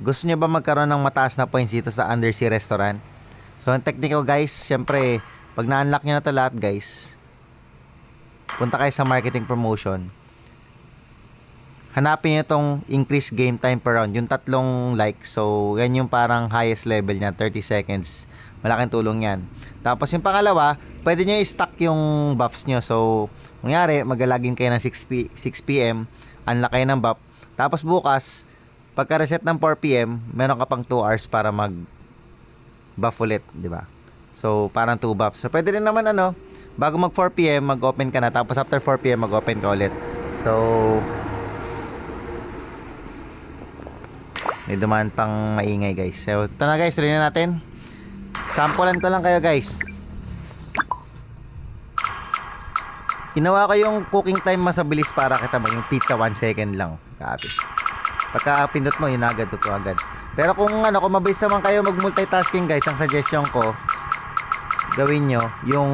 Gusto nyo ba magkaroon ng mataas na points dito sa Undersea Restaurant? So, ang technique ko guys, syempre, pag na-unlock nyo na to lahat guys, punta kayo sa marketing promotion. Hanapin nyo itong increase game time per round, yung tatlong like. So, yan yung parang highest level niya, 30 seconds. Malaking tulong yan. Tapos yung pangalawa, pwede nyo i-stack yung buffs nyo. So, nangyari, mag-login kayo ng 6pm, unlock kayo ng buff. Tapos bukas, pagka-reset ng 4pm, meron ka pang 2 hours para mag-buff ulit, di ba? So, parang 2 buffs. So, pwede rin naman bago mag 4pm, mag-open ka na. Tapos after 4pm, mag-open ka ulit. So, may dumaan pang maingay guys. So, ito na guys, tuloy na natin. Sampulan ko lang kayo guys. Ginawa ko yung cooking time mas mabilis para kita mo yung pizza 1 second lang. Grabe. Pagka pindot mo, yun agad, tuto agad. Pero kung kung mabilis naman kayo mag multitasking guys, ang suggestion ko, gawin nyo yung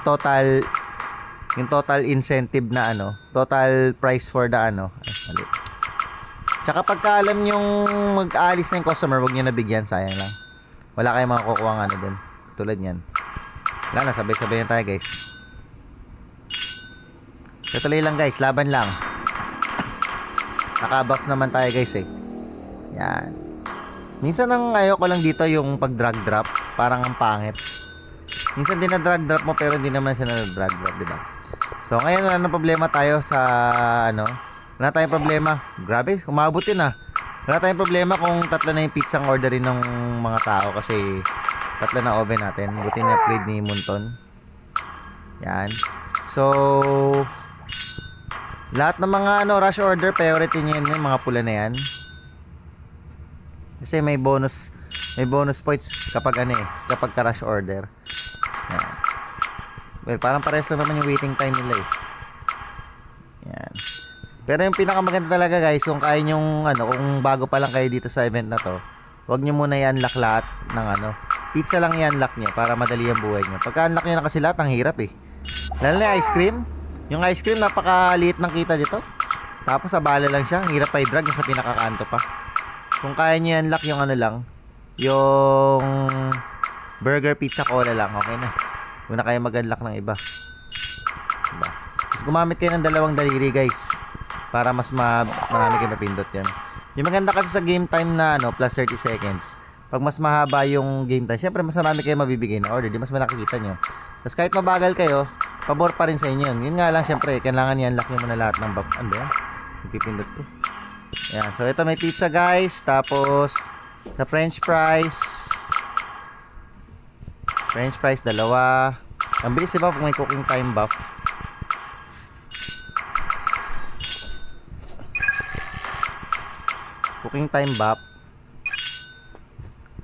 total incentive na total price for the ay, mali. Tsaka pagka alam yung mag-aalis na yung customer, wag nyo nabigyan, sayang lang. Wala kayong makukuha ng dun. Tulad yan. Wala na, sabay-sabay na tayo guys. Tuloy lang guys, laban lang. Naka-buff naman tayo guys eh. Yan. Minsan ang ayoko lang dito yung pag-drag drop, parang ang pangit. Minsan din na drag drop mo pero hindi naman siya na drag drop, di ba? So ngayon wala nang problema tayo sa wala tayong problema. Grabe, umabot yun ah. Wala tayong problema kung tatlo na yung pizza ang orderin ng mga tao kasi tatlo na oven natin. Buti na upgrade ni Munton. Yan. So, lahat ng mga rush order, priority nyo yun, yung mga pula na yan. Kasi may bonus points kapag kapag ka-rush order. Yan. Well, parang pares lang naman yung waiting time nila eh. Yan. Pero yung pinakamaganda talaga guys, kung kaya nyong kung bago pa lang kayo dito sa event na to, huwag nyo muna i-unlock lahat ng pizza lang i-unlock nyo para madali ang buhay nyo. Pagka-unlock nyo na kasi lahat, ang hirap eh. Lalo na ice cream. Yung ice cream, napakaliit ng kita dito. Tapos abala lang siya, ang hirap pa i-drag sa pinakakanto pa. Kung kaya nyo i-unlock yung yung burger, pizza, cola lang, okay na. Huwag na kayo mag-unlock ng iba. Diba? Tapos gumamit kayo ng dalawang daliri guys, para mas marami kayo mapindot yan. Yung maganda kasi sa game time na plus 30 seconds, pag mas mahaba yung game time, syempre mas marami kayo mabibigay na order, di mas malaki nyo. Tapos kahit mabagal kayo, pabor pa rin sa inyo yun. Yun nga lang syempre, kailangan i-unlock nyo muna lahat ng yan? Ipipindot ko. Ayan, so ito may pizza guys, tapos sa french fries, dalawa. Ang bilis diba kung may cooking time buff. Cooking time buff.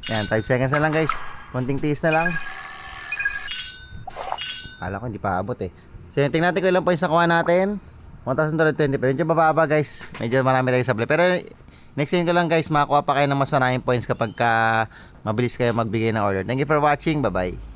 Yan, 5 seconds na lang guys. Konting tiis na lang. Kala ko hindi pa abot eh. So yun, tingnan natin kung ilang points nakuha natin. 1,220 pa. Medyo mababa guys. Medyo marami tayo supply. Pero next time ko lang guys, makakuha pa kayo ng mas maraming points kapag mabilis kayo magbigay ng order. Thank you for watching. Bye bye.